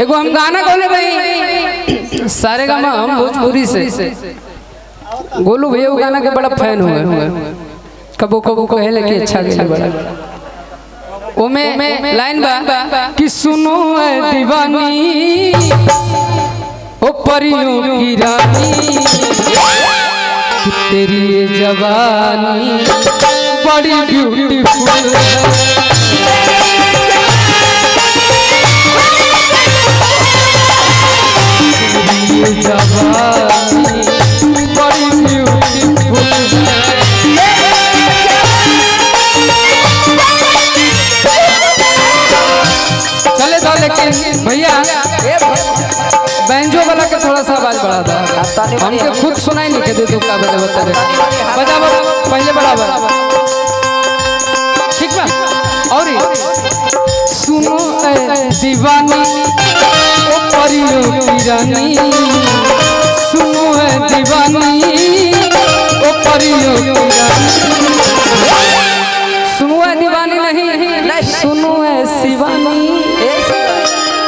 एगो हम गाना गाने रही सारे गामा हम भोजपुरी से गोलू भैया वो गाना के बड़ा फैन हुए कबो कबो कहले कि अच्छा गया बड़ा ओमे लाइन बा कि सुनो ऐ दीवानी ओ परियों की रानी तेरी ये जवानी बड़ी ब्यूटीफुल है जवानी बड़ी ब्यूटीफुल चले तो लेकिन भैया बैंजो वाला के थोड़ा सा आवाज बढ़ा था हमके खुद सुनाई नहीं के दे दो का बजा बता पहले बड़ा ठीक बा और सुनो ऐ दीवानी ओ परियों की रानी सुनो ऐ दीवानी ओ परियों की रानी सुनो ऐ दीवानी नहीं सुनो ऐ शिवानी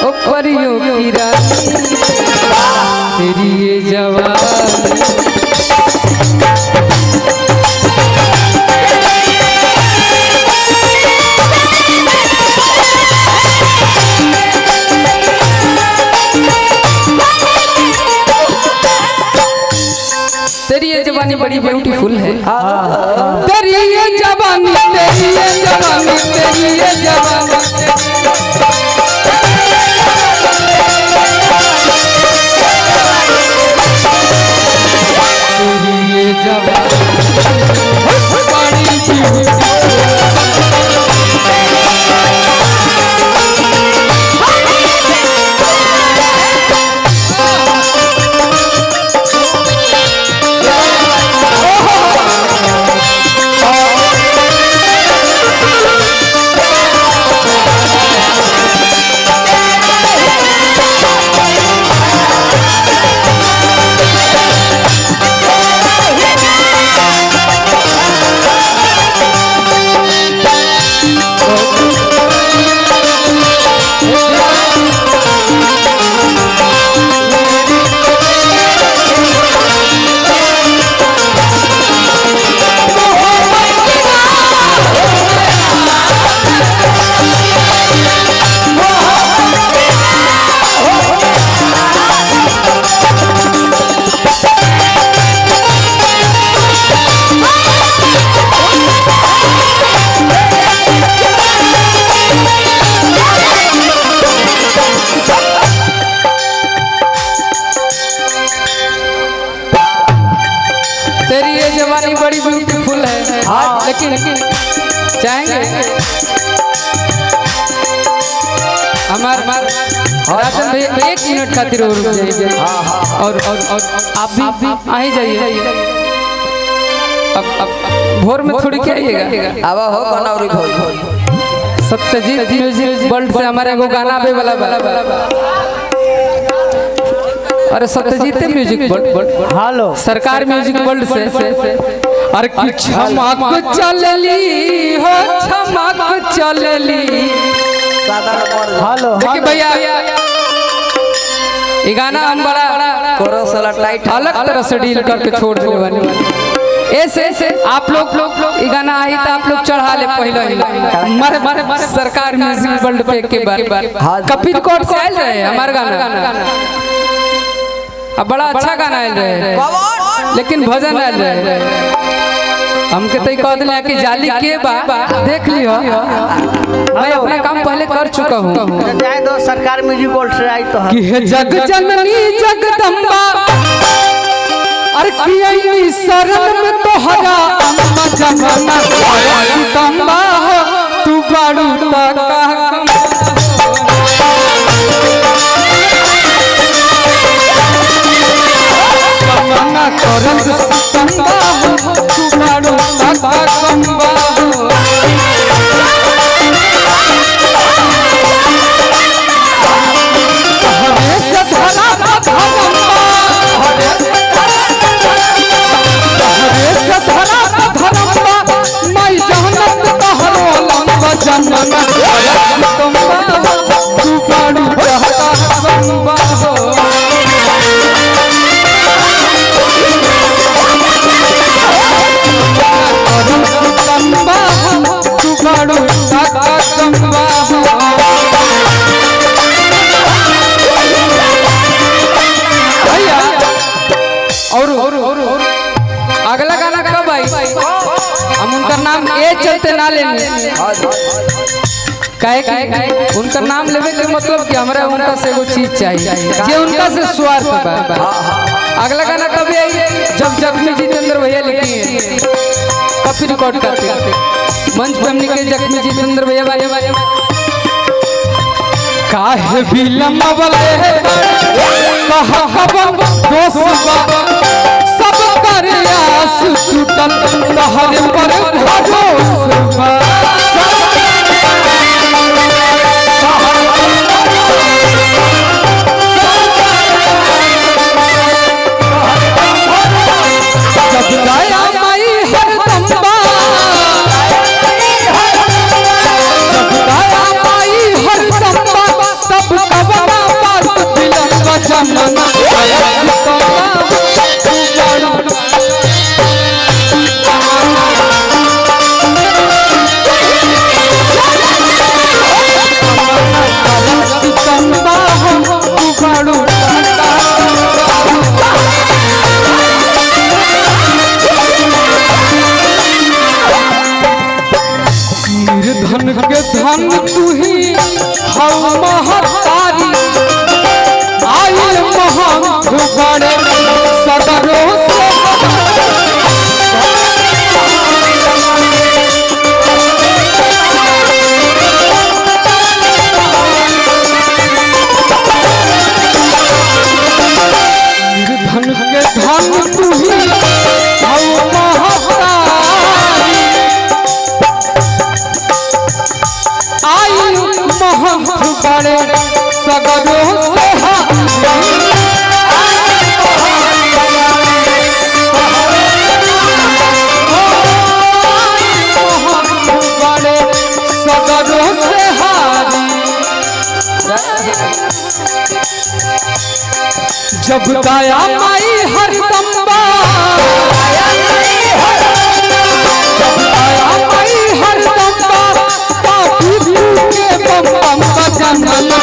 ओ परियों की रानी तेरी ये जवानी तेरी ये जवानी बड़ी ब्यूटीफुल है तेरी ये जवानी तेरी ये जवानी तेरी ये जवानी तेरी ये जवानी बड़ी ब्यूटीफुल जवानी बड़ी ब्यूटीफुल है लेकिन चाहेंगे हमार राजन भाई 1 मिनट खातिर और रुक जाइए और आप भी आ ही जाइए अब भोर में थोड़ी क्या आइएगा अब हो कनौरी भोर सत्यजीत म्यूजिक वर्ल्ड से हमारे वो गाना भी वाला अरे सत्यजीत म्यूजिक वर्ल्ड हेलो सरकार म्यूजिक वर्ल्ड से अरे कि छमक चलली हो छमक चलली हेलो देखिए भैया ये गाना हम बड़ा कोरसला टाइट अलग तरह से डील करके छोड़ देने वाले ऐसे आप लोग ये गाना आई तो आप लोग चढ़ा ले पहले ही सरकार म्यूजिक वर्ल्ड पे के बार कपिल कोट से आए रहे हमारे गाना अब बड़ा अच्छा गाना आयल रहे लेकिन भजन आयल रहे हमके तो कह दिले कि जाली के बा देख लियो मैं अपना काम पहले कर चुका हूँ जाए दो सरकार म्यूजिक वर्ल्ड से आई तो कि है जग जननी जगदम्बा अरे कियनी शरण में तो हरा अम्मा जमाना जगदम्बा हो तू बाड़ू ता करन सितंबा हो तू बाड़ू ता कंबा हमेशा धरा धरम्बा हमेशा धरा धरम्बा मैं जहन्नत तहरो लंबा जन्नत जगदम्बा हो जगदम्बा तू बड़ो जगदम्बा हो भैया और अगला गाना कब आई हम उनका नाम ए चलते ना लेने काहे उनका नाम लेवे के मतलब कि हमरा उनका से एगो चीज चाहिए जे उनका से स्वार्थ बा अगला गाना कब आई जब जख्मी जितेंद्र भैया लिखी कॉपी रिकॉर्ड करते मंच पे हमने के जख्मी जितेंद्र भैया बारे काहे विलंब वाले कहा कबन दोस्त सब कर आस टूटल तहरे पर भरोसा जब गाया माई हरदम्बा जब गाया माई हरदम्बा तब कबरा बात बिलंब जमना धन के धन तू ही हम महतारी आयल महान बड़े सदरो धन के धन तू ही हम महतारी आयु महंत बड़े सगरों से बड़े सगरों से हारी जब गाया माई हरदम्बा जब गाया माई हरदम्बा के बम बम का जन्म